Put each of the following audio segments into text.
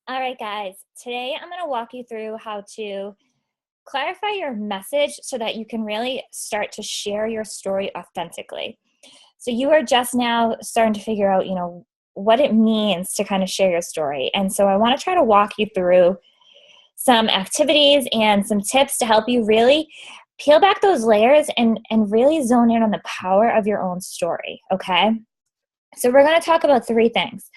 All right, guys, today I'm going to walk you through how to clarify your message so that you can really start to share your story authentically. So, you are just now starting to figure out, what it means to kind of share your story. And so, I want to try to walk you through some activities and some tips to help you really peel back those layers and really zone in on the power of your own story. Okay. So, we're going to talk about three things.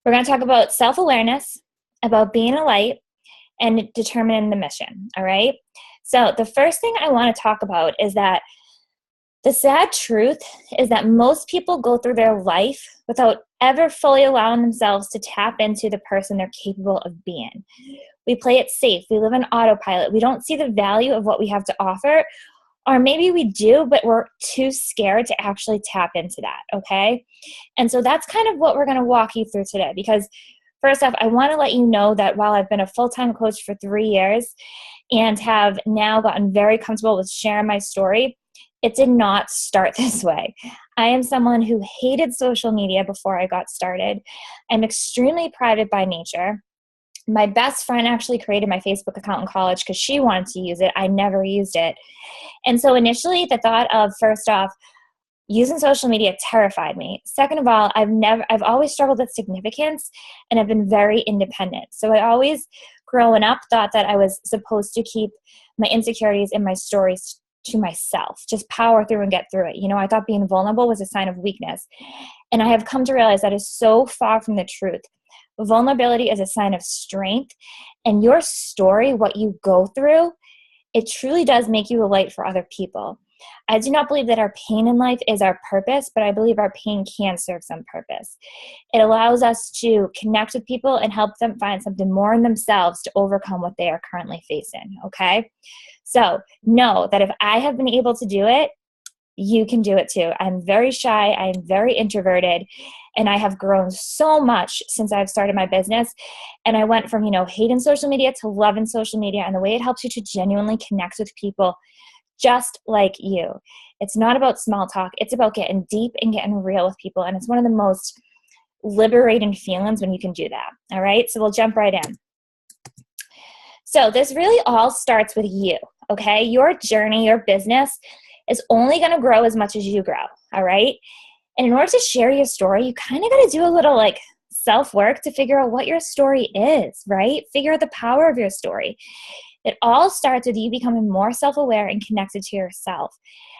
We're going to talk about self awareness, about being a light, and determining the mission. All right. So, the first thing I want to talk about is that the sad truth is that most people go through their life without ever fully allowing themselves to tap into the person they're capable of being. We play it safe. We live on autopilot. We don't see the value of what we have to offer, or maybe we do, but we're too scared to actually tap into that. Okay. And so that's kind of what we're going to walk you through today, because first off, I want to let you know that while I've been a full-time coach for 3 years and have now gotten very comfortable with sharing my story, it did not start this way. I am someone who hated social media before I got started. I'm extremely private by nature. My best friend actually created my Facebook account in college because she wanted to use it. I never used it. And so initially the thought of, first off, using social media terrified me. Second of all, I've always struggled with significance, and I've been very independent. So I always, growing up, thought that I was supposed to keep my insecurities and my stories to myself, just power through and get through it. I thought being vulnerable was a sign of weakness. And I have come to realize that is so far from the truth. Vulnerability is a sign of strength, and your story, what you go through, it truly does make you a light for other people. I do not believe that our pain in life is our purpose, but I believe our pain can serve some purpose. It allows us to connect with people and help them find something more in themselves to overcome what they are currently facing, okay? So know that if I have been able to do it, you can do it too. I'm very shy, I'm very introverted, and I have grown so much since I've started my business. And I went from, hating social media to loving social media, and the way it helps you to genuinely connect with people just like you. It's not about small talk. It's about getting deep and getting real with people. And it's one of the most liberating feelings when you can do that. All right. So we'll jump right in. So this really all starts with you. Okay. Your journey, your business is only going to grow as much as you grow. All right. And in order to share your story, you kind of got to do a little self-work to figure out what your story is, right? Figure out the power of your story. It all starts with you becoming more self-aware and connected to yourself.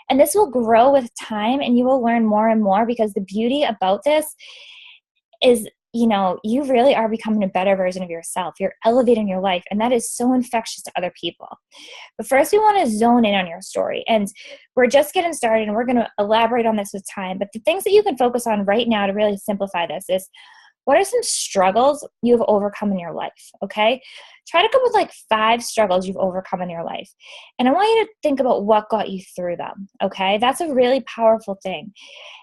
And this will grow with time, and you will learn more and more, because the beauty about this is, you really are becoming a better version of yourself. You're elevating your life, and that is so infectious to other people. But first, we want to zone in on your story. And we're just getting started, and we're going to elaborate on this with time. But the things that you can focus on right now to really simplify this is, what are some struggles you've overcome in your life, okay? Try to come with 5 struggles you've overcome in your life. And I want you to think about what got you through them, okay? That's a really powerful thing.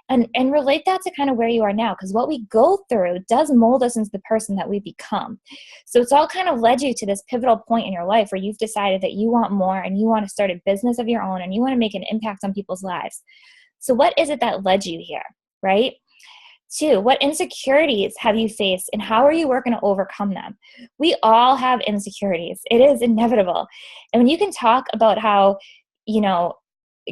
And relate that to kind of where you are now, because what we go through does mold us into the person that we become. So it's all kind of led you to this pivotal point in your life where you've decided that you want more, and you want to start a business of your own, and you want to make an impact on people's lives. So what is it that led you here, right? 2, what insecurities have you faced, and how are you working to overcome them? We all have insecurities. It is inevitable. And when you can talk about how,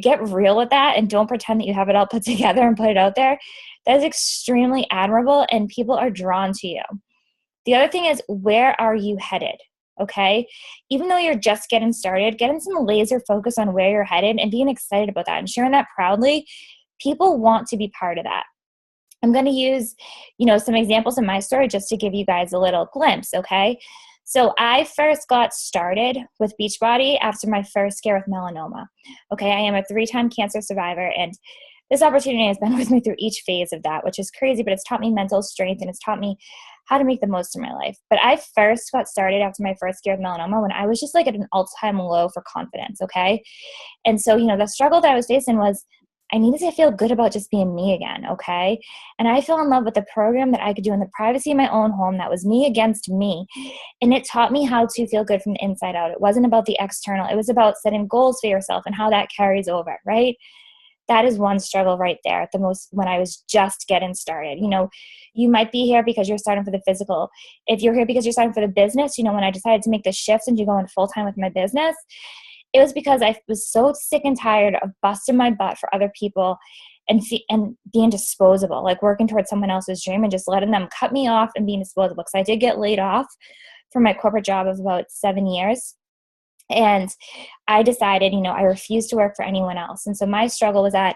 get real with that and don't pretend that you have it all put together and put it out there, that is extremely admirable, and people are drawn to you. The other thing is, where are you headed? Okay? Even though you're just getting started, getting some laser focus on where you're headed and being excited about that and sharing that proudly, people want to be part of that. I'm going to use, some examples in my story just to give you guys a little glimpse, okay? So I first got started with Beachbody after my first scare with melanoma. Okay, I am a 3-time cancer survivor, and this opportunity has been with me through each phase of that, which is crazy, but it's taught me mental strength, and it's taught me how to make the most of my life. But I first got started after my first scare with melanoma when I was just at an all-time low for confidence, okay? And so, the struggle that I was facing was, I needed to feel good about just being me again, okay? And I fell in love with a program that I could do in the privacy of my own home that was me against me. And it taught me how to feel good from the inside out. It wasn't about the external. It was about setting goals for yourself and how that carries over, right? That is one struggle right there, the most when I was just getting started. You might be here because you're starting for the physical. If you're here because you're starting for the business, when I decided to make the shift into going full-time with my business, it was because I was so sick and tired of busting my butt for other people and being disposable, like working towards someone else's dream and just letting them cut me off and being disposable. Because I did get laid off from my corporate job of about 7 years. And I decided, I refused to work for anyone else. And so my struggle was that,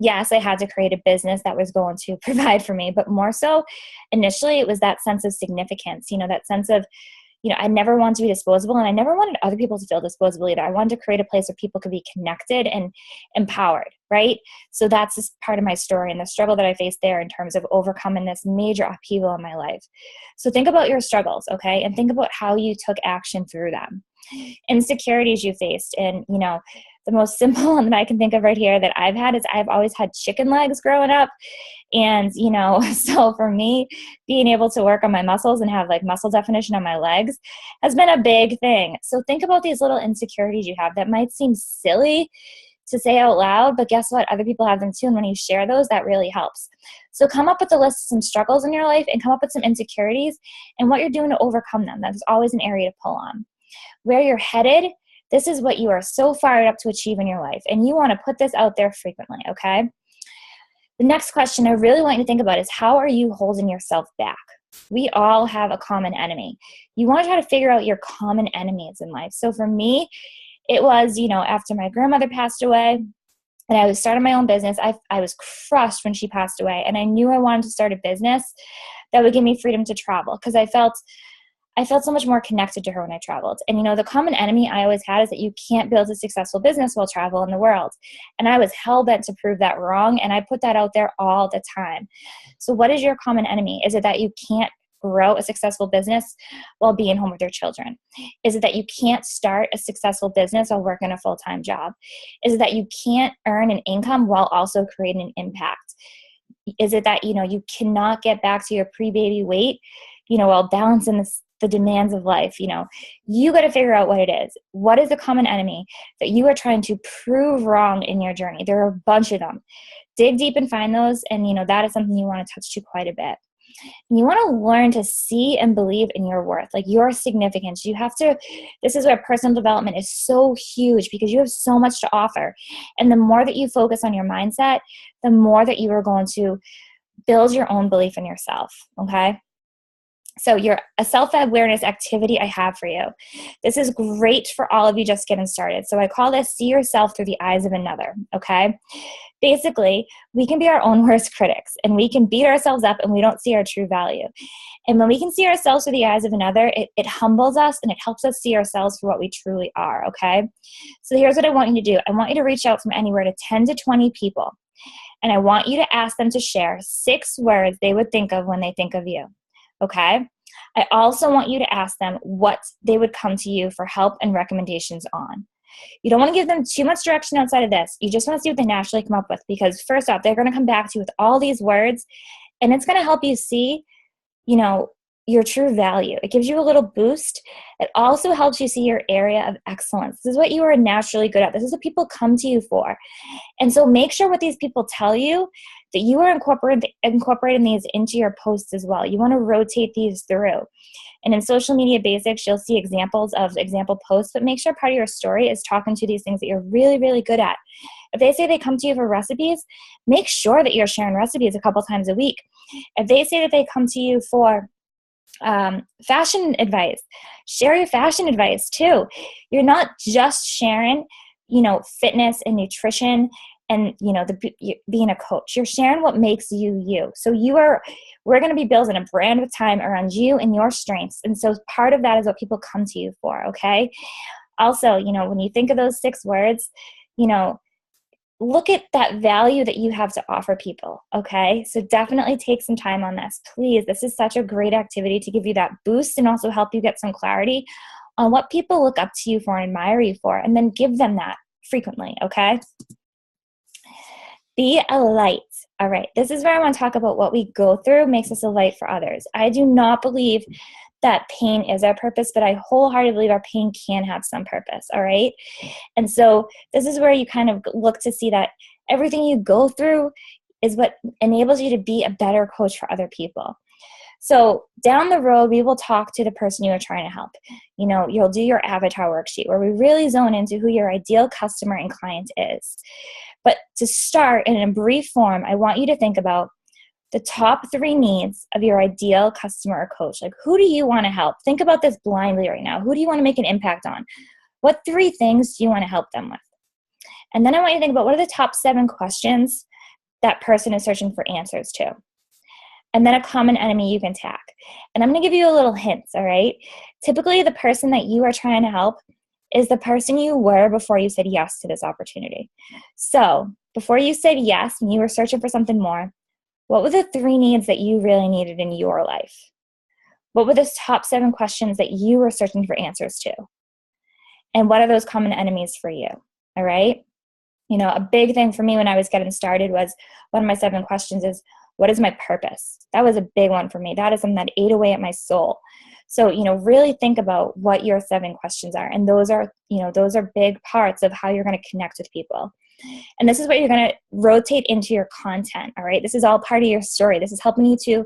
yes, I had to create a business that was going to provide for me, but more so initially it was that sense of significance, that sense of, I never wanted to be disposable, and I never wanted other people to feel disposable either. I wanted to create a place where people could be connected and empowered, right? So that's just part of my story and the struggle that I faced there in terms of overcoming this major upheaval in my life. So think about your struggles, okay? And think about how you took action through them. Insecurities you faced. And, the most simple one that I can think of right here that I've had is I've always had chicken legs growing up. And, so for me, being able to work on my muscles and have like muscle definition on my legs has been a big thing. So think about these little insecurities you have that might seem silly to say out loud, but guess what? Other people have them too. And when you share those, that really helps. So come up with a list of some struggles in your life and come up with some insecurities and what you're doing to overcome them. That's always an area to pull on. Where you're headed, this is what you are so fired up to achieve in your life. And you want to put this out there frequently, okay? The next question I really want you to think about is, how are you holding yourself back? We all have a common enemy. You want to try to figure out your common enemies in life. So for me, it was, after my grandmother passed away and I was starting my own business, I was crushed when she passed away. And I knew I wanted to start a business that would give me freedom to travel because I felt so much more connected to her when I traveled. And, the common enemy I always had is that you can't build a successful business while traveling the world. And I was hell-bent to prove that wrong, and I put that out there all the time. So what is your common enemy? Is it that you can't grow a successful business while being home with your children? Is it that you can't start a successful business while working a full-time job? Is it that you can't earn an income while also creating an impact? Is it that, you cannot get back to your pre-baby weight, while balancing the demands of life? You got to figure out what it is. What is the common enemy that you are trying to prove wrong in your journey? There are a bunch of them. Dig deep and find those. And, that is something you want to touch to quite a bit. And you want to learn to see and believe in your worth, like your significance. This is where personal development is so huge because you have so much to offer. And the more that you focus on your mindset, the more that you are going to build your own belief in yourself. Okay. So a self-awareness activity I have for you. This is great for all of you just getting started. So I call this see yourself through the eyes of another, okay? Basically, we can be our own worst critics and we can beat ourselves up and we don't see our true value. And when we can see ourselves through the eyes of another, it humbles us and it helps us see ourselves for what we truly are, okay? So here's what I want you to do. I want you to reach out from anywhere to 10 to 20 people. And I want you to ask them to share 6 words they would think of when they think of you. Okay. I also want you to ask them what they would come to you for help and recommendations on. You don't want to give them too much direction outside of this. You just want to see what they naturally come up with because first off, they're going to come back to you with all these words and it's going to help you see, your true value. It gives you a little boost. It also helps you see your area of excellence. This is what you are naturally good at. This is what people come to you for. And so make sure what these people tell you that you are incorporating these into your posts as well. You want to rotate these through. And in Social Media Basics, you'll see examples of example posts, but make sure part of your story is talking to these things that you're really, really good at. If they say they come to you for recipes, make sure that you're sharing recipes a couple times a week. If they say that they come to you for fashion advice, share your fashion advice too. You're not just sharing, fitness and nutrition and, being a coach. You're sharing what makes you you. So we're going to be building a brand with time around you and your strengths. And so part of that is what people come to you for. Okay. Also, when you think of those 6 words, look at that value that you have to offer people, okay? So definitely take some time on this. Please, this is such a great activity to give you that boost and also help you get some clarity on what people look up to you for and admire you for, and then give them that frequently, okay? Be a light. All right, this is where I want to talk about what we go through makes us a light for others. I do not believe that pain is our purpose, but I wholeheartedly believe our pain can have some purpose, all right? And so this is where you kind of look to see that Everything you go through is what enables you to be a better coach for other people. So down the road, we will talk to the person you are trying to help. You'll do your avatar worksheet where we really zone into who your ideal customer and client is. But to start in a brief form, I want you to think about the top 3 needs of your ideal customer or coach. Like, who do you want to help? Think about this blindly right now. Who do you want to make an impact on? What 3 things do you want to help them with? And then I want you to think about, what are the top 7 questions that person is searching for answers to? And then a common enemy you can attack. And I'm going to give you a little hints, all right? Typically, the person that you are trying to help is the person you were before you said yes to this opportunity. So before you said yes and you were searching for something more, what were the 3 needs that you really needed in your life? What were the top 7 questions that you were searching for answers to? And what are those common enemies for you, all right? A big thing for me when I was getting started was, one of my 7 questions is, what is my purpose? That was a big one for me. That is something that ate away at my soul. So, really think about what your 7 questions are. And those are big parts of how you're going to connect with people. And this is what you're going to rotate into your content, all right? This is all part of your story. This is helping you to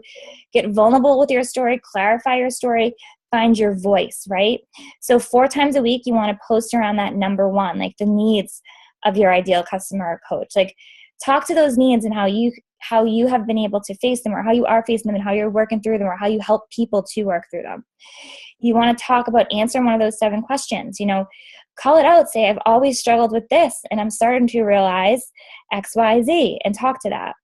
get vulnerable with your story, clarify your story, find your voice, right? So 4 times a week, you want to post around that number 1, like the needs of your ideal customer or coach. Like, talk to those needs and how you have been able to face them, or how you are facing them, and how you're working through them, or how you help people to work through them. You want to talk about answering one of those 7 questions. Call it out. Say, I've always struggled with this, and I'm starting to realize X, Y, Z, and talk to that.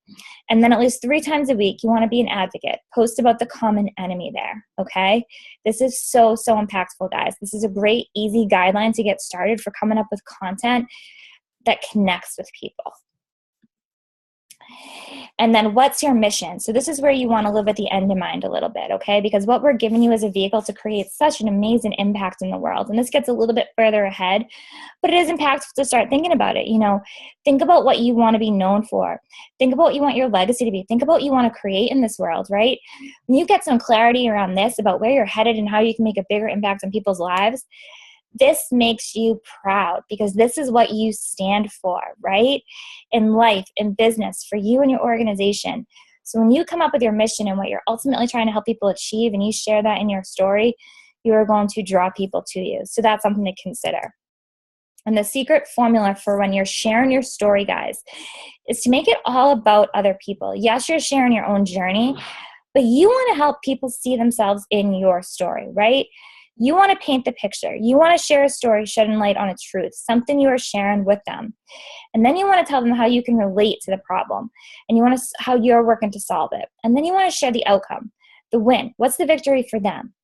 And then at least 3 times a week, you want to be an advocate. Post about the common enemy there, okay? This is so, so impactful, guys. This is a great, easy guideline to get started for coming up with content that connects with people. And then, what's your mission? So this is where you want to live with the end in mind a little bit, okay? Because what we're giving you is a vehicle to create such an amazing impact in the world. And this gets a little bit further ahead, but it is impactful to start thinking about it. Think about what you want to be known for. Think about what you want your legacy to be. Think about what you want to create in this world, right? When you get some clarity around this, about where you're headed and how you can make a bigger impact on people's lives, this makes you proud, because this is what you stand for, right? In life, in business, for you and your organization. So when you come up with your mission and what you're ultimately trying to help people achieve, and you share that in your story, you are going to draw people to you. So that's something to consider. And the secret formula for when you're sharing your story, guys, is to make it all about other people. Yes, you're sharing your own journey, but you want to help people see themselves in your story, right? You want to paint the picture. You want to share a story shedding light on a truth, something you are sharing with them. And then you want to tell them how you can relate to the problem, and you want to how you're working to solve it. And then you want to share the outcome, the win. What's the victory for them,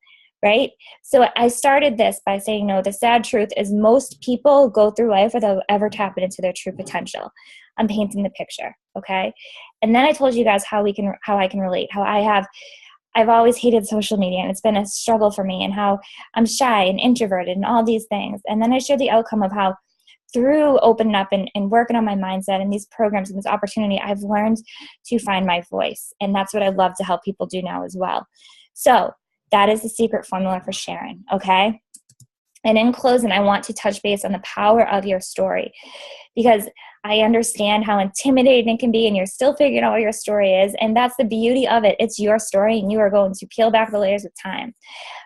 right? So I started this by saying, no, the sad truth is most people go through life without ever tapping into their true potential. I'm painting the picture, okay? And then I told you guys how I can relate, how I've always hated social media, and it's been a struggle for me, and how I'm shy and introverted and all these things. And then I shared the outcome of how, through opening up and working on my mindset and these programs and this opportunity, I've learned to find my voice. And that's what I love to help people do now as well. So that is the secret formula for sharing, okay? And in closing, I want to touch base on the power of your story, because I understand how intimidating it can be, and you're still figuring out what your story is. And that's the beauty of it. It's your story, and you are going to peel back the layers with time.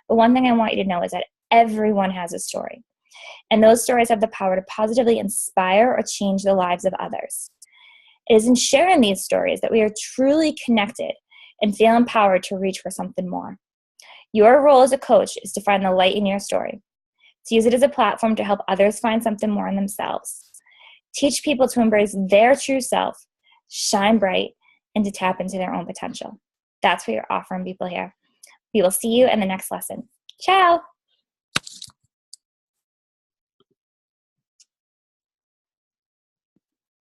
But one thing I want you to know is that everyone has a story. And those stories have the power to positively inspire or change the lives of others. It is in sharing these stories that we are truly connected and feel empowered to reach for something more. Your role as a coach is to find the light in your story, to use it as a platform to help others find something more in themselves. Teach people to embrace their true self, shine bright, and to tap into their own potential. That's what you're offering people here. We will see you in the next lesson. Ciao!